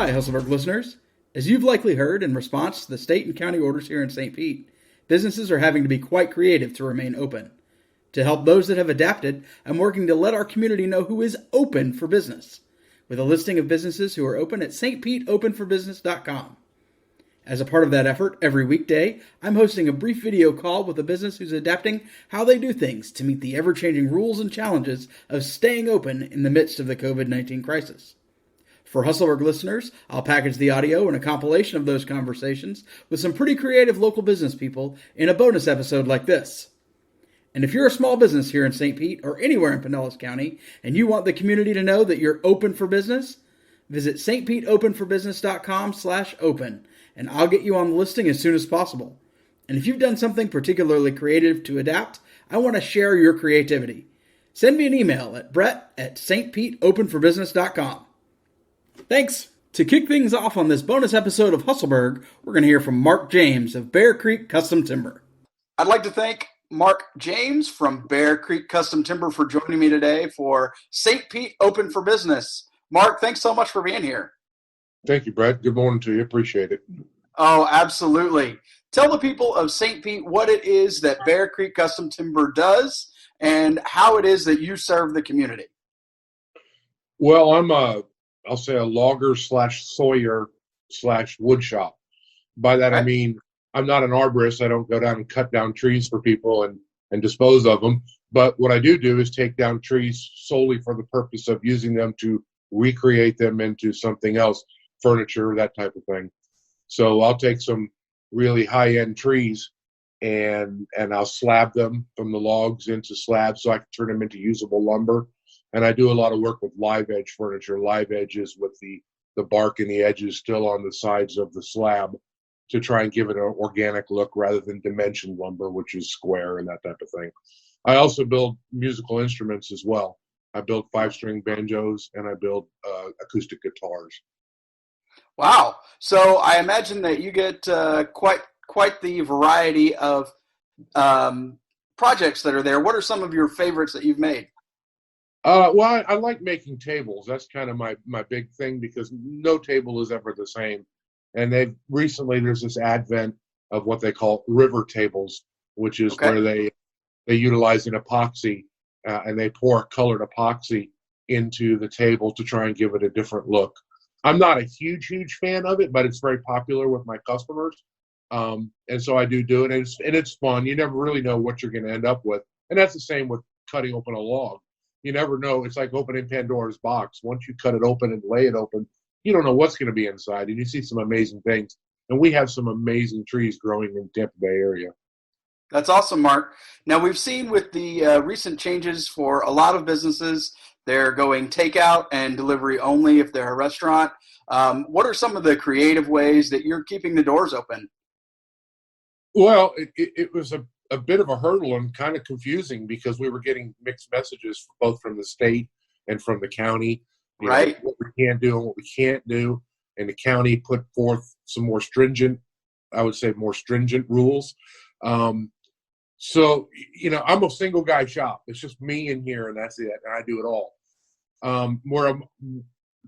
Hi, Hustleburg listeners. As you've likely heard, in response to the state and county orders here in St. Pete, businesses are having to be quite creative to remain open. To help those that have adapted, I'm working to let our community know who is open for business, with a listing of businesses who are open at stpeteopenforbusiness.com. As a part of that effort, every weekday, I'm hosting a brief video call with a business who's adapting how they do things to meet the ever-changing rules and challenges of staying open in the midst of the COVID-19 crisis. For Hustleburg listeners, I'll package the audio and a compilation of those conversations with some pretty creative local business people in a bonus episode like this. And if you're a small business here in St. Pete or anywhere in Pinellas County and you want the community to know that you're open for business, visit stpeteopenforbusiness.com/open and I'll get you on the listing as soon as possible. And if you've done something particularly creative to adapt, I want to share your creativity. Send me an email at brett@stpeteopenforbusiness.com. Thanks! To kick things off on this bonus episode of Hustleburg, we're going to hear from Mark James of Bear Creek Custom Timber. I'd like to thank Mark James from Bear Creek Custom Timber for joining me today for St. Pete Open for Business. Mark, thanks so much for being here. Thank you, Brett. Good morning to you. Appreciate it. Oh, absolutely. Tell the people of St. Pete what it is that Bear Creek Custom Timber does and how it is that you serve the community. Well, I'll say a logger / sawyer / wood shop. By that, I mean, I'm not an arborist. I don't go down and cut down trees for people and dispose of them. But what I do is take down trees solely for the purpose of using them to recreate them into something else, furniture, that type of thing. So I'll take some really high-end trees and I'll slab them from the logs into slabs so I can turn them into usable lumber. And I do a lot of work with live edge furniture, live edges with the bark and the edges still on the sides of the slab to try and give it an organic look rather than dimension lumber, which is square and that type of thing. I also build musical instruments as well. I build 5-string banjos and I build acoustic guitars. Wow. So I imagine that you get quite the variety of projects that are there. What are some of your favorites that you've made? Well, I like making tables. That's kind of my big thing because no table is ever the same. And there's this advent of what they call river tables, which is where they utilize an epoxy and they pour colored epoxy into the table to try and give it a different look. I'm not a huge fan of it, but it's very popular with my customers. And so I do it, and it's fun. You never really know what you're going to end up with. And that's the same with cutting open a log. You never know. It's like opening Pandora's box. Once you cut it open and lay it open, you don't know what's going to be inside, and you see some amazing things. And we have some amazing trees growing in the Tampa Bay area. That's awesome, Mark. Now, we've seen with the recent changes for a lot of businesses, they're going takeout and delivery only if they're a restaurant. What are some of the creative ways that you're keeping the doors open? Well, it was a bit of a hurdle and kind of confusing because we were getting mixed messages both from the state and from the county. You know, what we can do and what we can't do. And the county put forth some more stringent rules. So, I'm a single guy shop. It's just me in here and that's it. And I do it all.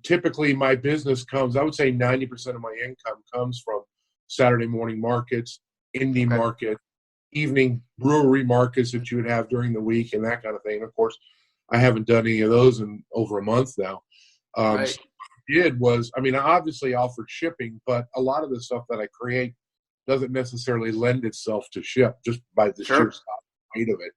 Typically my business comes, I would say 90% of my income comes from Saturday morning markets, indie market, evening brewery markets that you would have during the week and that kind of thing. And of course, I haven't done any of those in over a month now. So what I did was, I obviously offered shipping, but a lot of the stuff that I create doesn't necessarily lend itself to ship just by the sheer weight of it.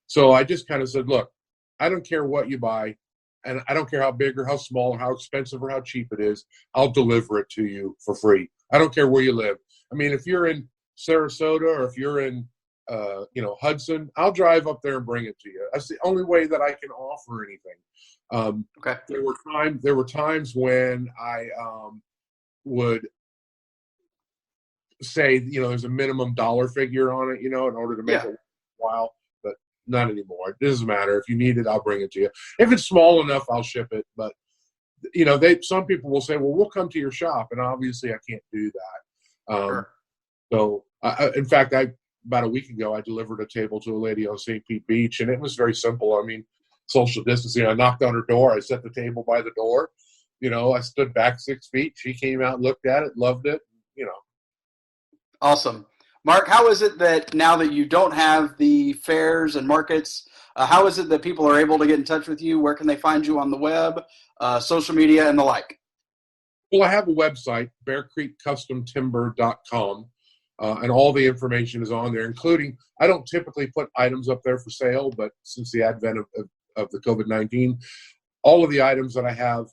So I just kind of said, look, I don't care what you buy, and I don't care how big or how small or how expensive or how cheap it is. I'll deliver it to you for free. I don't care where you live. If you're in Sarasota or if you're in Hudson, I'll drive up there and bring it to you. That's the only way that I can offer anything. There were times when I would say, there's a minimum dollar figure on it, in order to make it worthwhile, but not anymore. It doesn't matter. If you need it, I'll bring it to you. If it's small enough, I'll ship it. But, some people will say, well, we'll come to your shop. And obviously I can't do that. So in fact, about a week ago, I delivered a table to a lady on St. Pete Beach, and it was very simple. Social distancing. I knocked on her door. I set the table by the door, I stood back 6 feet. She came out, looked at it, loved it. Awesome. Mark, how is it that now that you don't have the fairs and markets, how is it that people are able to get in touch with you? Where can they find you on the web, social media, and the like? Well, I have a website, bearcreekcustomtimber.com, and all the information is on there, including, I don't typically put items up there for sale, but since the advent of the COVID-19, all of the items that I have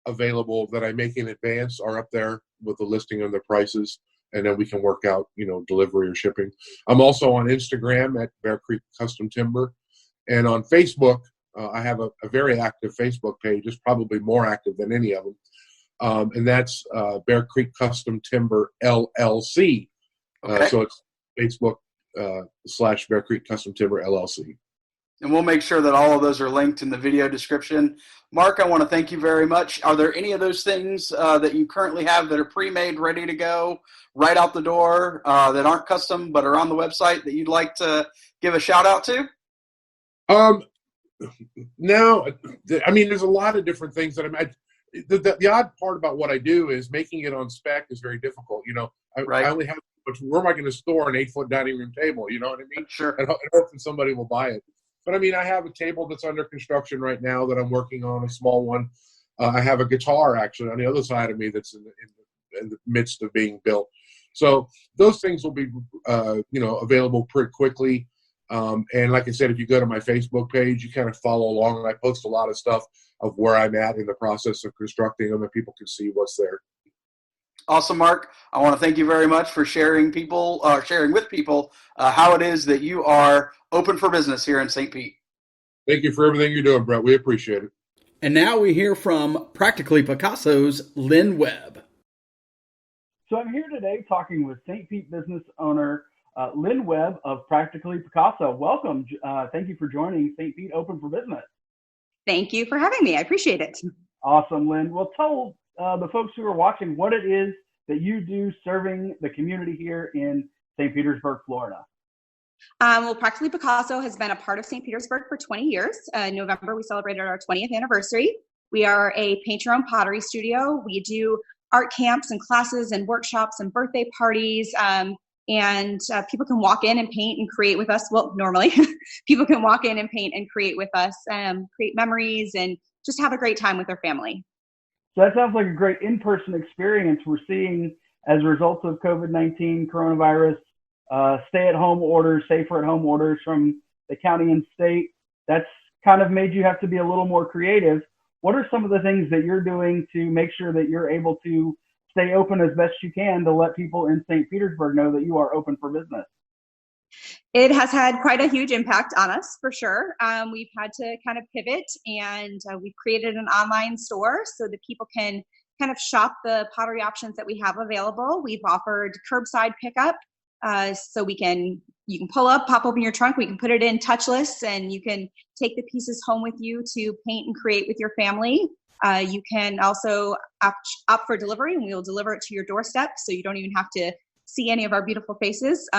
available that I make in advance are up there with the listing of the prices, and then we can work out, delivery or shipping. I'm also on Instagram at Bear Creek Custom Timber, and on Facebook, I have a very active Facebook page. It's probably more active than any of them, and that's Bear Creek Custom Timber LLC. Okay. So it's Facebook / Bear Creek Custom Timber LLC. And we'll make sure that all of those are linked in the video description. Mark, I want to thank you very much. Are there any of those things that you currently have that are pre-made, ready to go, right out the door, that aren't custom but are on the website that you'd like to give a shout out to? No, I mean, there's a lot of different things that the odd part about what I do is making it on spec is very difficult. Right. I only have, but where am I going to store an 8-foot dining room table? You know what I mean? Sure. And hoping somebody will buy it. But I mean, I have a table that's under construction right now that I'm working on, a small one. I have a guitar actually on the other side of me that's in the midst of being built. So those things will be, available pretty quickly. And like I said, if you go to my Facebook page, you kind of follow along, and I post a lot of stuff of where I'm at in the process of constructing them, and people can see what's there. Awesome, Mark. I want to thank you very much for sharing with people how it is that you are open for business here in St. Pete. Thank you for everything you're doing, Brett. We appreciate it. And now we hear from Practically Picasso's Lynn Webb. So I'm here today talking with St. Pete business owner Lynn Webb of Practically Picassa. Welcome. Thank you for joining St. Pete Open for Business. Thank you for having me. I appreciate it. Awesome, Lynn. Well, tell the folks who are watching what it is that you do serving the community here in St. Petersburg, Florida. Well, Practically Picasso has been a part of St. Petersburg for 20 years. In November, we celebrated our 20th anniversary. We are a paint-your-own pottery studio. We do art camps and classes and workshops and birthday parties. And people can walk in and paint and create with us. Well, normally, people can walk in and paint and create with us, create memories, and just have a great time with their family. So that sounds like a great in-person experience we're seeing as a result of COVID-19 coronavirus, stay-at-home orders, safer-at-home orders from the county and state. That's kind of made you have to be a little more creative. What are some of the things that you're doing to make sure that you're able to stay open as best you can to let people in St. Petersburg know that you are open for business? It has had quite a huge impact on us, for sure. We've had to kind of pivot, and we've created an online store so that people can kind of shop the pottery options that we have available. We've offered curbside pickup, so you can pull up, pop open your trunk, we can put it in touchless, and you can take the pieces home with you to paint and create with your family. You can also opt for delivery, and we will deliver it to your doorstep, so you don't even have to see any of our beautiful faces.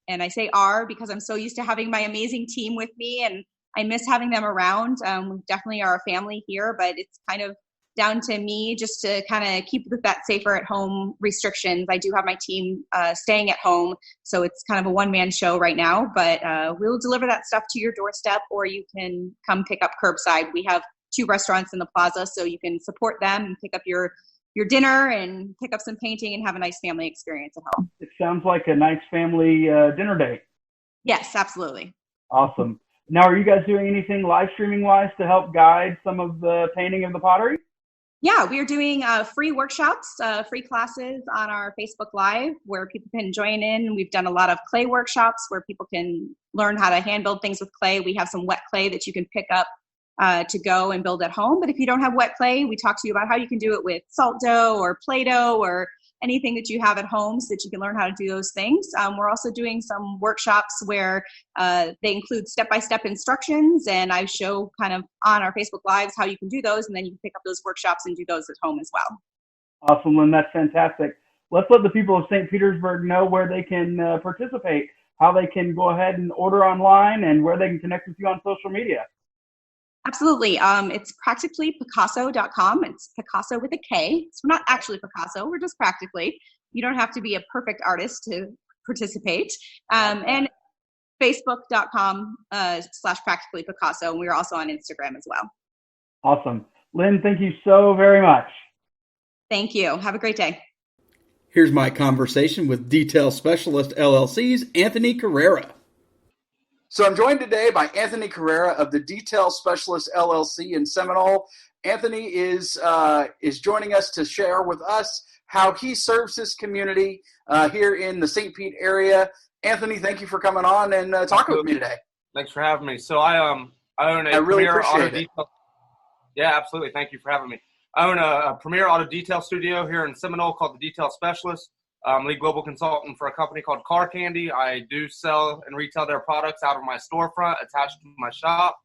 And I say "our" because I'm so used to having my amazing team with me, and I miss having them around. We definitely are a family here, but it's kind of down to me just to kind of keep with that safer at home restrictions. I do have my team staying at home, so it's kind of a one-man show right now, but we'll deliver that stuff to your doorstep, or you can come pick up curbside. We have 2 restaurants in the plaza, so you can support them and pick up your dinner and pick up some painting and have a nice family experience at home. It sounds like a nice family dinner date. Yes, absolutely. Awesome. Now, are you guys doing anything live streaming wise to help guide some of the painting of the pottery? Yeah, we are doing free workshops, free classes on our Facebook Live where people can join in. We've done a lot of clay workshops where people can learn how to hand build things with clay. We have some wet clay that you can pick up to go and build at home. But if you don't have wet clay, we talk to you about how you can do it with salt dough or Play-Doh or anything that you have at home so that you can learn how to do those things. We're also doing some workshops where they include step-by-step instructions, and I show kind of on our Facebook Lives how you can do those, and then you can pick up those workshops and do those at home as well. Awesome, Lynn. That's fantastic. Let's let the people of St. Petersburg know where they can participate, how they can go ahead and order online, and where they can connect with you on social media. Absolutely. It's practicallypickasso.com. It's Pikasso with a K. So we're not actually Picasso. We're just practically. You don't have to be a perfect artist to participate. And facebook.com /practicallypicasso. And we're also on Instagram as well. Awesome. Lynn, thank you so very much. Thank you. Have a great day. Here's my conversation with Detail Specialist LLC's Anthony Carrera. So I'm joined today by Anthony Carrera of the Detail Specialist LLC in Seminole. Anthony is joining us to share with us how he serves his community here in the St. Pete area. Anthony, thank you for coming on and talking with me today. Thanks for having me. So I own a really premier auto appreciate it. detail. Yeah, absolutely. Thank you for having me. I own a premier auto detail studio here in Seminole called the Detail Specialist. I'm lead global consultant for a company called Car Candy. I do sell and retail their products out of my storefront attached to my shop.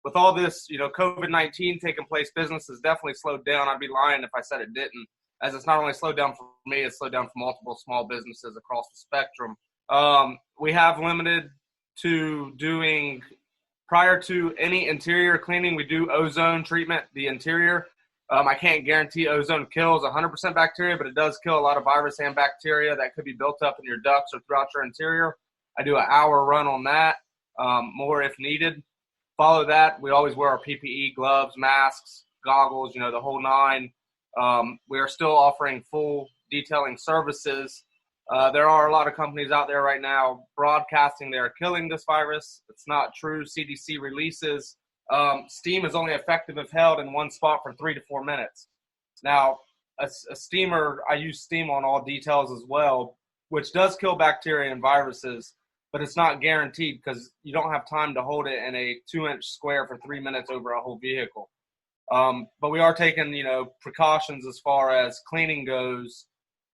With all this, COVID-19 taking place, business has definitely slowed down. I'd be lying if I said it didn't, as it's not only slowed down for me, it's slowed down for multiple small businesses across the spectrum. We have limited to doing, prior to any interior cleaning, we do ozone treatment, the interior. I can't guarantee ozone kills 100% bacteria, but it does kill a lot of virus and bacteria that could be built up in your ducts or throughout your interior. I do an hour run on that, more if needed. Follow that, we always wear our PPE, gloves, masks, goggles, the whole nine. We are still offering full detailing services. There are a lot of companies out there right now broadcasting they are killing this virus. It's not true. CDC releases. Steam is only effective if held in one spot for 3 to 4 minutes. Now, a steamer, I use steam on all details as well, which does kill bacteria and viruses, but it's not guaranteed because you don't have time to hold it in a 2-inch square for 3 minutes over a whole vehicle. But we are taking, precautions as far as cleaning goes.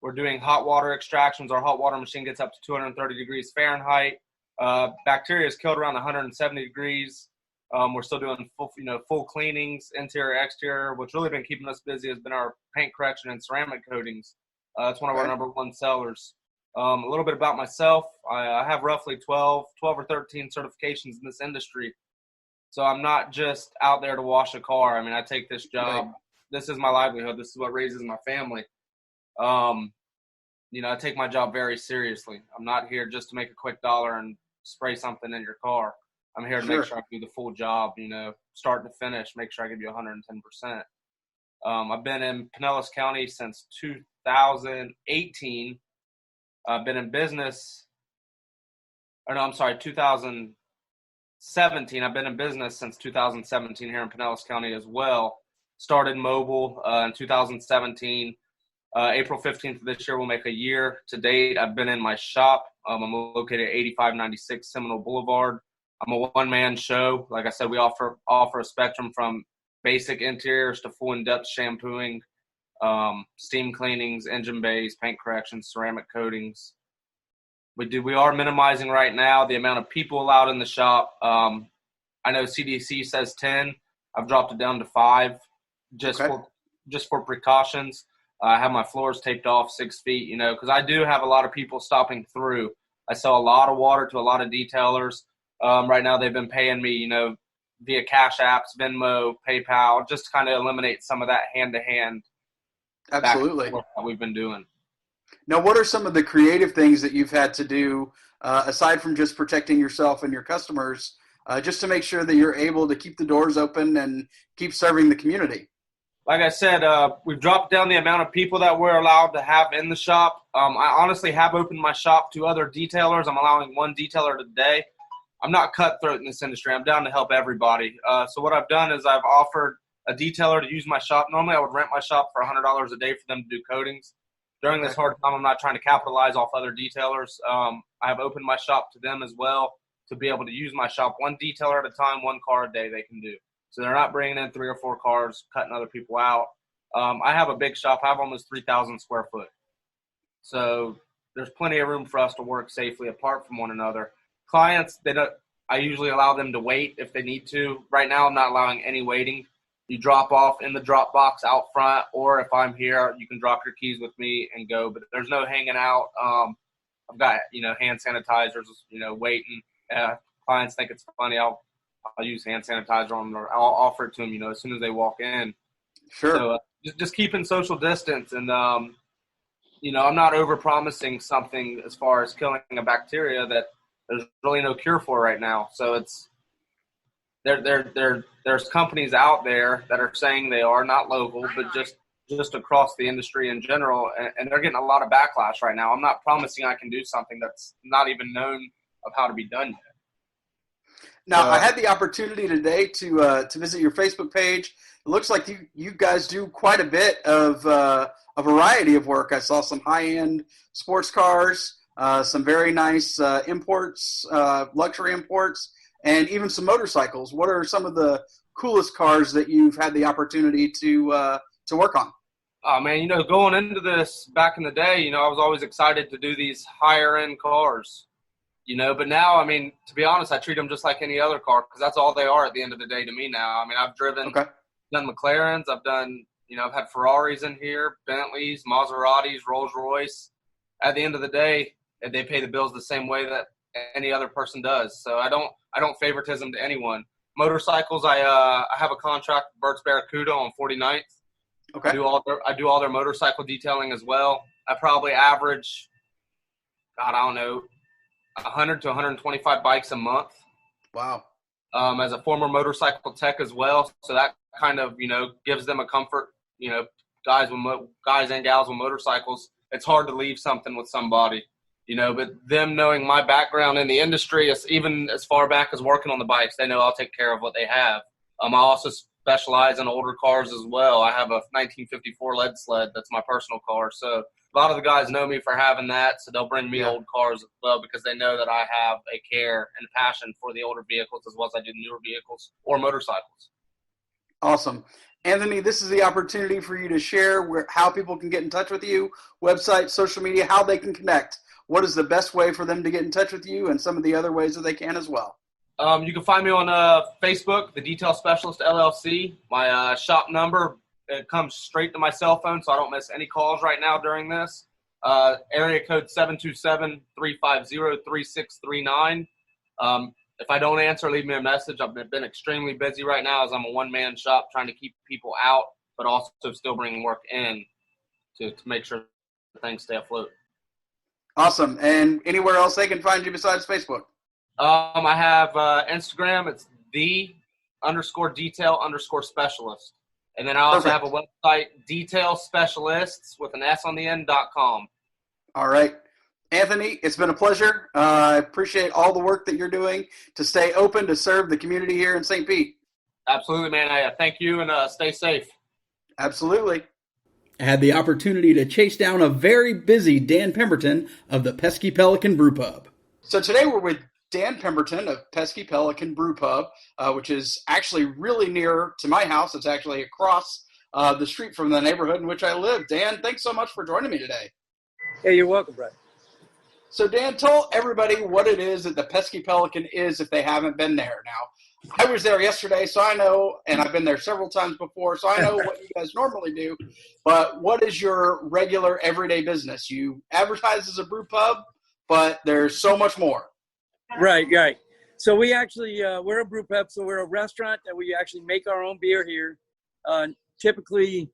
We're doing hot water extractions. Our hot water machine gets up to 230 degrees Fahrenheit. Bacteria is killed around 170 degrees. We're still doing full cleanings, interior, exterior. What's really been keeping us busy has been our paint correction and ceramic coatings. It's one of our number one sellers. A little bit about myself. I have roughly 12 or 13 certifications in this industry. So I'm not just out there to wash a car. I mean, I take this job. Right. This is my livelihood. This is what raises my family. I take my job very seriously. I'm not here just to make a quick dollar and spray something in your car. I'm here to make sure I do the full job, start to finish, make sure I give you 110%. I've been in Pinellas County since 2018. I've been in business, 2017. I've been in business since 2017 here in Pinellas County as well. Started mobile in 2017. April 15th of this year will make a year to date. I've been in my shop. I'm located at 8596 Seminole Boulevard. I'm a one-man show. Like I said, we offer a spectrum from basic interiors to full in-depth shampooing, steam cleanings, engine bays, paint corrections, ceramic coatings. We are minimizing right now the amount of people allowed in the shop. I know CDC says 10. I've dropped it down to 5 just for precautions. I have my floors taped off 6 feet, because I do have a lot of people stopping through. I sell a lot of water to a lot of detailers. Right now they've been paying me, via Cash Apps, Venmo, PayPal, just to kind of eliminate some of that hand-to-hand Absolutely work that we've been doing. Now, what are some of the creative things that you've had to do, aside from just protecting yourself and your customers, just to make sure that you're able to keep the doors open and keep serving the community? Like I said, we've dropped down the amount of people that we're allowed to have in the shop. I honestly have opened my shop to other detailers. I'm allowing one detailer today. I'm not cutthroat in this industry. I'm down to help everybody. So what I've done is I've offered a detailer to use my shop. Normally I would rent my shop for $100 a day for them to do coatings. During this hard time, I'm not trying to capitalize off other detailers. I have opened my shop to them as well to be able to use my shop one detailer at a time, one car a day they can do. So they're not bringing in 3 or 4 cars, cutting other people out. I have a big shop. I have almost 3,000 square foot. So there's plenty of room for us to work safely apart from one another. Clients, I usually allow them to wait if they need to. Right now, I'm not allowing any waiting. You drop off in the drop box out front, or if I'm here, you can drop your keys with me and go. But there's no hanging out. I've got, hand sanitizers, waiting. Clients think it's funny. I'll I'll use hand sanitizer on them, or I'll offer it to them, as soon as they walk in. Sure. So just keeping social distance, and I'm not over promising something as far as killing a bacteria that there's really no cure for right now. So it's there's companies out there that are saying they are not local, but just across the industry in general, and they're getting a lot of backlash right now. I'm not promising I can do something that's not even known of how to be done yet. Now, I had the opportunity today to visit your Facebook page. It looks like you guys do quite a bit of a variety of work. I saw some high-end sports cars, some very nice imports, luxury imports, and even some motorcycles. What are some of the coolest cars that you've had the opportunity to work on? Oh, man, going into this back in the day, I was always excited to do these higher-end cars. But now, to be honest, I treat them just like any other car, because that's all they are at the end of the day to me now. I've done McLarens, I've done, I've had Ferraris in here, Bentleys, Maseratis, Rolls Royce. At the end of the day, they pay the bills the same way that any other person does. So I don't favoritism to anyone. Motorcycles, I have a contract with Bert's Barracuda on 49th. Okay. I do all their motorcycle detailing as well. I probably average, 100 to 125 bikes a month. Wow. As a former motorcycle tech as well. So that kind of, gives them a comfort, guys and gals with motorcycles. It's hard to leave something with somebody, but them knowing my background in the industry, even as far back as working on the bikes, they know I'll take care of what they have. I also specialize in older cars as well. I have a 1954 lead sled. That's my personal car. So a lot of the guys know me for having that, so they'll bring me old cars as well, because they know that I have a care and passion for the older vehicles as well as I do newer vehicles or motorcycles. Awesome. Anthony, this is the opportunity for you to share how people can get in touch with you, website, social media, how they can connect. What is the best way for them to get in touch with you, and some of the other ways that they can as well? You can find me on Facebook, The Detail Specialist LLC. My shop number, it comes straight to my cell phone, so I don't miss any calls right now during this. Area code 727-350-3639. If I don't answer, leave me a message. I've been extremely busy right now as I'm a one-man shop trying to keep people out, but also still bringing work in to make sure things stay afloat. Awesome. And anywhere else they can find you besides Facebook? I have Instagram. It's _detail_specialist. And then I also have a website, detailspecialists.com. All right. Anthony, it's been a pleasure. I appreciate all the work that you're doing to stay open to serve the community here in St. Pete. Absolutely, man. I thank you, and stay safe. Absolutely. I had the opportunity to chase down a very busy Dan Pemberton of the Pesky Pelican Brew Pub. So today we're with Dan Pemberton of Pesky Pelican Brew Pub, which is actually really near to my house. It's actually across the street from the neighborhood in which I live. Dan, thanks so much for joining me today. Hey, you're welcome, Brett. So Dan, tell everybody what it is that the Pesky Pelican is if they haven't been there. Now, I was there yesterday, so I know, and I've been there several times before, so I know what you guys normally do. But what is your regular everyday business? You advertise as a brew pub, but there's so much more. Right. So we actually, we're a brew pub, so we're a restaurant that we actually make our own beer here. Typically,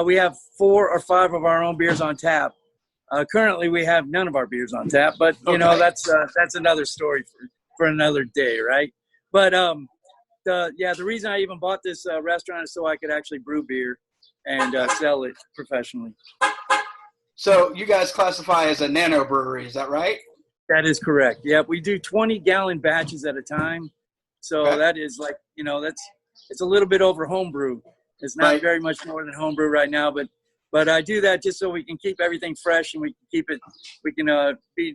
we have 4 or 5 of our own beers on tap. Currently, we have none of our beers on tap, but that's another story for another day, right? But the reason I even bought this restaurant is so I could actually brew beer and sell it professionally. So you guys classify as a nano brewery, is that right? That is correct. Yeah, we do 20-gallon batches at a time. So that is like, it's a little bit over homebrew. It's not very much more than homebrew right now, but I do that just so we can keep everything fresh and we can be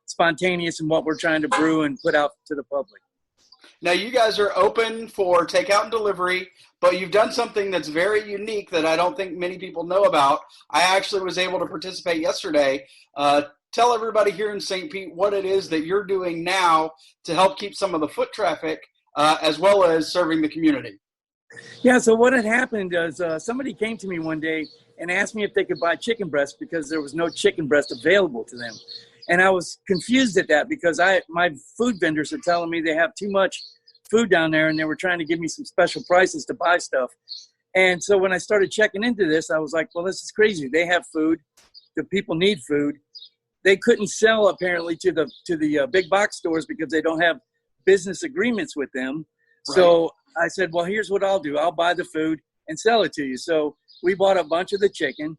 spontaneous in what we're trying to brew and put out to the public. Now, you guys are open for takeout and delivery, but you've done something that's very unique that I don't think many people know about. I actually was able to participate yesterday. Tell everybody here in St. Pete what it is that you're doing now to help keep some of the foot traffic as well as serving the community. Yeah, so what had happened is somebody came to me one day and asked me if they could buy chicken breast because there was no chicken breast available to them. And I was confused at that because my food vendors are telling me they have too much food down there, and they were trying to give me some special prices to buy stuff. And so when I started checking into this, I was like, well, this is crazy. They have food. The people need food. They couldn't sell apparently to the big box stores because they don't have business agreements with them. Right. So I said, well, here's what I'll do. I'll buy the food and sell it to you. So we bought a bunch of the chicken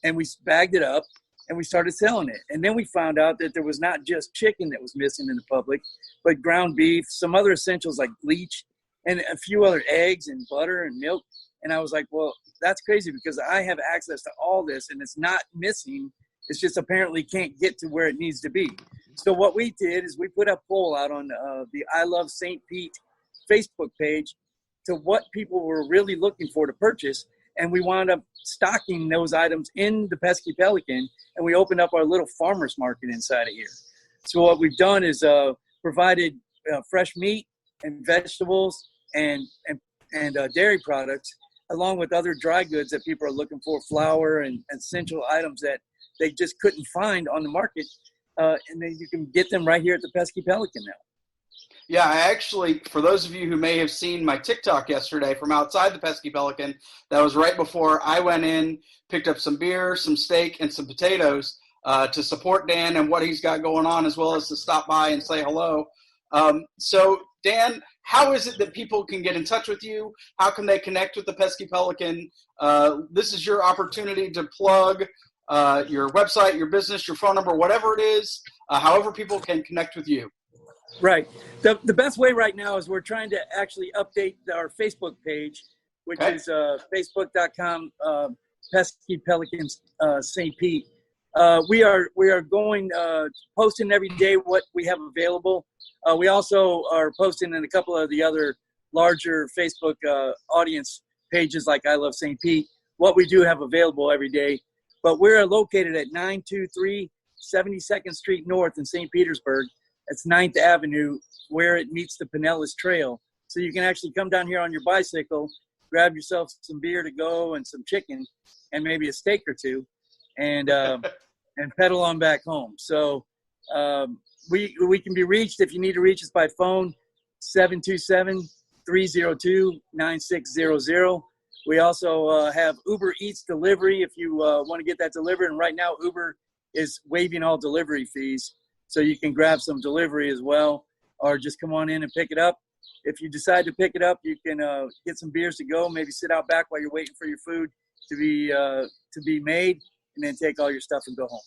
and we bagged it up and we started selling it. And then we found out that there was not just chicken that was missing in the public, but ground beef, some other essentials like bleach, and a few other eggs and butter and milk. And I was like, well, that's crazy because I have access to all this and it's not missing. It's just apparently can't get to where it needs to be. So what we did is we put a poll out on the I Love St. Pete Facebook page to what people were really looking for to purchase. And we wound up stocking those items in the Pesky Pelican, and we opened up our little farmer's market inside of here. So what we've done is provided fresh meat and vegetables and dairy products, along with other dry goods that people are looking for, flour and essential items that they just couldn't find on the market. And then you can get them right here at the Pesky Pelican now. Yeah, I actually, for those of you who may have seen my TikTok yesterday from outside the Pesky Pelican, that was right before I went in, picked up some beer, some steak, and some potatoes to support Dan and what he's got going on, as well as to stop by and say hello. So, Dan, how is it that people can get in touch with you? How can they connect with the Pesky Pelican? This is your opportunity to plug your website, your business, your phone number, whatever it is, however people can connect with you. Right. The best way right now is we're trying to actually update our Facebook page, which is facebook.com Pesky Pelicans St. Pete. We are going posting every day what we have available. We also are posting in a couple of the other larger Facebook audience pages like I Love St. Pete, what we do have available every day. But we're located at 923 72nd Street North in St. Petersburg. It's 9th Avenue where it meets the Pinellas Trail. So you can actually come down here on your bicycle, grab yourself some beer to go and some chicken and maybe a steak or two and pedal on back home. So we can be reached if you need to reach us by phone, 727-302-9600. We also have Uber Eats delivery if you want to get that delivered. And right now Uber is waiving all delivery fees. So you can grab some delivery as well, or just come on in and pick it up. If you decide to pick it up, you can get some beers to go, maybe sit out back while you're waiting for your food to be made, and then take all your stuff and go home.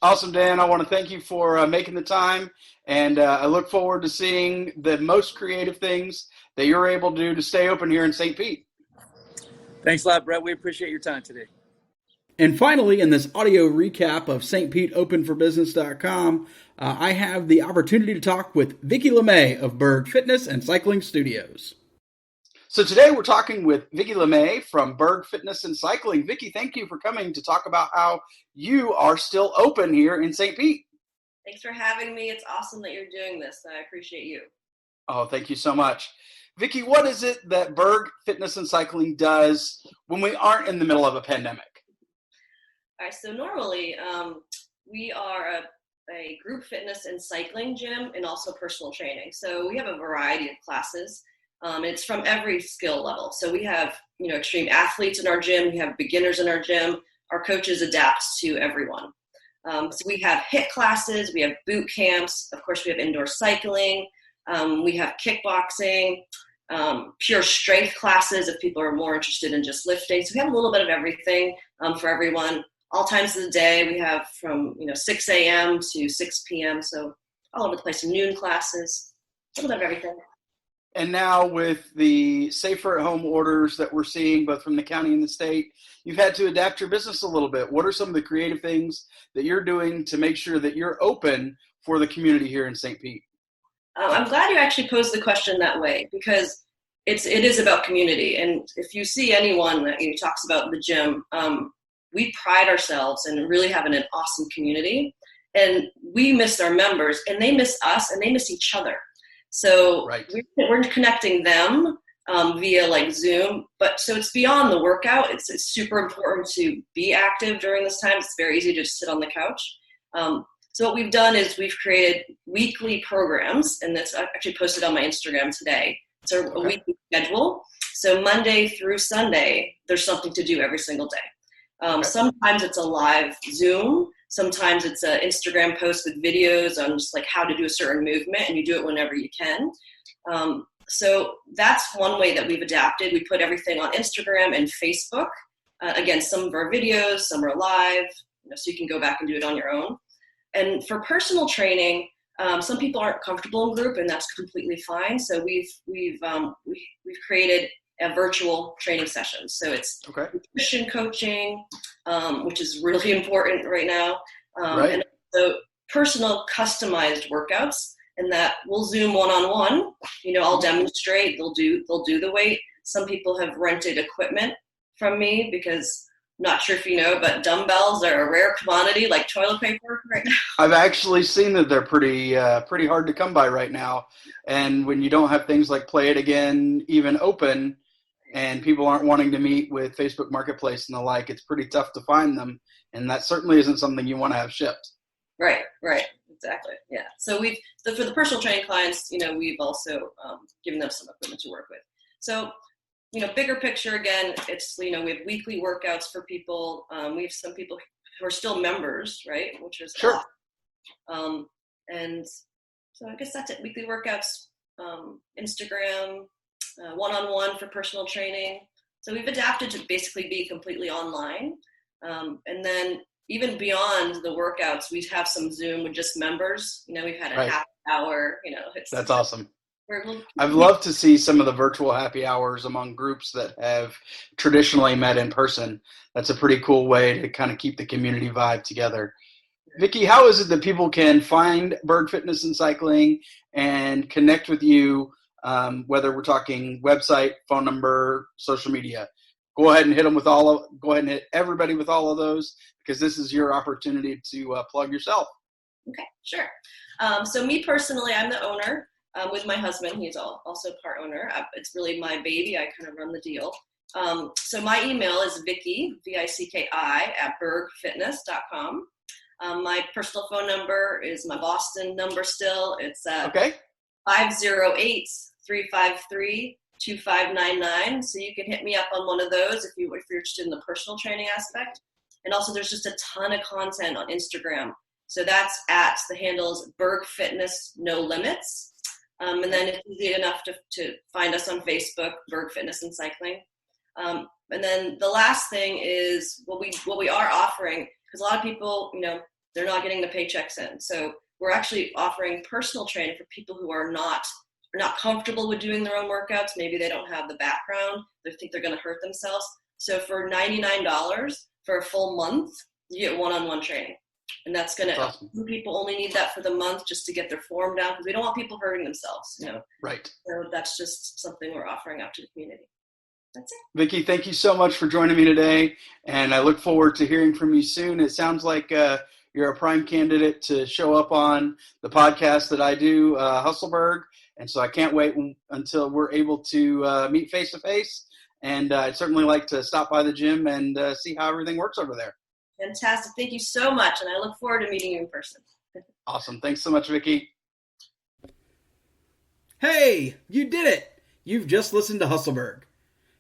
Awesome, Dan. I want to thank you for making the time, and I look forward to seeing the most creative things that you're able to do to stay open here in St. Pete. Thanks a lot, Brett. We appreciate your time today. And finally, in this audio recap of St. Pete OpenForBusiness.com, I have the opportunity to talk with Vicki LeMay of Berg Fitness and Cycling Studios. So today we're talking with Vicki LeMay from Berg Fitness and Cycling. Vicki, thank you for coming to talk about how you are still open here in St. Pete. Thanks for having me. It's awesome that you're doing this. I appreciate you. Oh, thank you so much. Vicki, what is it that Berg Fitness and Cycling does when we aren't in the middle of a pandemic? All right, so normally we are a group fitness and cycling gym and also personal training. So we have a variety of classes. It's from every skill level. So we have, extreme athletes in our gym. We have beginners in our gym. Our coaches adapt to everyone. So we have HIIT classes. We have boot camps. Of course, we have indoor cycling. We have kickboxing, pure strength classes if people are more interested in just lifting. So we have a little bit of everything for everyone. All times of the day, we have from 6 a.m. to 6 p.m. So all over the place, noon classes, a little bit of everything. And now with the safer at home orders that we're seeing both from the county and the state, you've had to adapt your business a little bit. What are some of the creative things that you're doing to make sure that you're open for the community here in St. Pete? I'm glad you actually posed the question that way because it is about community. And if you see anyone that talks about the gym, we pride ourselves in really having an awesome community, and we miss our members and they miss us and they miss each other. So right. We're connecting them via like Zoom, but so it's beyond the workout. It's super important to be active during this time. It's very easy to just sit on the couch. So what we've done is we've created weekly programs, and that's actually posted on my Instagram today. So a weekly schedule. So Monday through Sunday, there's something to do every single day. Sometimes it's a live Zoom. Sometimes it's an Instagram post with videos on just like how to do a certain movement, and you do it whenever you can. So that's one way that we've adapted. We put everything on Instagram and Facebook. Again, some of our videos, some are live, so you can go back and do it on your own. And for personal training, some people aren't comfortable in group, and that's completely fine. So we've created a virtual training session. So it's nutrition coaching, which is really important right now, and so personal customized workouts. And that we'll Zoom one-on-one. I'll demonstrate. They'll do the weight. Some people have rented equipment from me because. Not sure if you know, but dumbbells are a rare commodity like toilet paper right now. I've actually seen that they're pretty hard to come by right now. And when you don't have things like Play It Again even open and people aren't wanting to meet with Facebook Marketplace and the like, it's pretty tough to find them. And that certainly isn't something you want to have shipped. Right. Exactly. Yeah. So for the personal training clients, we've also given them some equipment to work with. So, bigger picture again, it's, we have weekly workouts for people. We have some people who are still members, right? Which is awesome. And so I guess that's it. Weekly workouts, Instagram, one-on-one for personal training. So we've adapted to basically be completely online. And then even beyond the workouts, we have some Zoom with just members. We've had a happy hour, That's awesome. I've loved to see some of the virtual happy hours among groups that have traditionally met in person. That's a pretty cool way to kind of keep the community vibe together. Vicki, how is it that people can find Berg Fitness and Cycling and connect with you, whether we're talking website, phone number, social media? Go ahead and hit everybody with all of those, because this is your opportunity to plug yourself. Okay, sure. So me personally, I'm the owner. With my husband, he's also part owner. It's really my baby. I kind of run the deal. So my email is Vicki, Vicki, @bergfitness.com. My personal phone number is my Boston number still. It's 508-353-2599. So you can hit me up on one of those if you're interested in the personal training aspect. And also there's just a ton of content on Instagram. So that's the handles Berg Fitness No Limits. And then it's easy enough to find us on Facebook, Berg Fitness and Cycling. And then the last thing is what we are offering, because a lot of people, they're not getting the paychecks in. So we're actually offering personal training for people who are not comfortable with doing their own workouts. Maybe they don't have the background. They think they're going to hurt themselves. So for $99 for a full month, you get one-on-one training. And that's going to, awesome. People only need that for the month just to get their form down, because we don't want people hurting themselves, Right. So that's just something we're offering out to the community. That's it. Vicki, thank you so much for joining me today, and I look forward to hearing from you soon. It sounds like you're a prime candidate to show up on the podcast that I do, Hustleburg, and so I can't wait until we're able to meet face-to-face, and I'd certainly like to stop by the gym and see how everything works over there. Fantastic. Thank you so much, and I look forward to meeting you in person. Awesome. Thanks so much, Vicki. Hey, you did it! You've just listened to Hustleburg.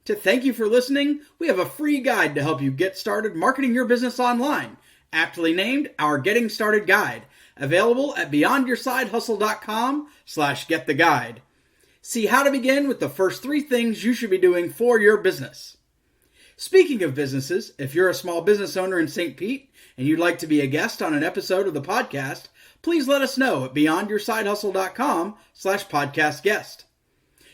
To thank you for listening, we have a free guide to help you get started marketing your business online, aptly named our Getting Started Guide, available at beyondyoursidehustle.com/gettheguide. See how to begin with the first 3 things you should be doing for your business. Speaking of businesses, if you're a small business owner in St. Pete and you'd like to be a guest on an episode of the podcast, please let us know at beyondyoursidehustle.com/podcastguest.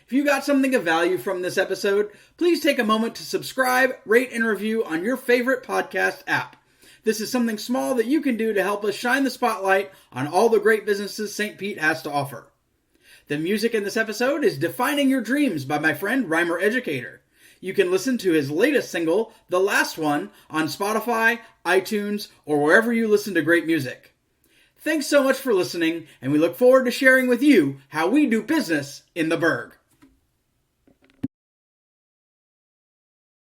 If you got something of value from this episode, please take a moment to subscribe, rate, and review on your favorite podcast app. This is something small that you can do to help us shine the spotlight on all the great businesses St. Pete has to offer. The music in this episode is Defining Your Dreams by my friend Rhymer Educator. You can listen to his latest single, The Last One, on Spotify, iTunes, or wherever you listen to great music. Thanks so much for listening, and we look forward to sharing with you how we do business in the Berg.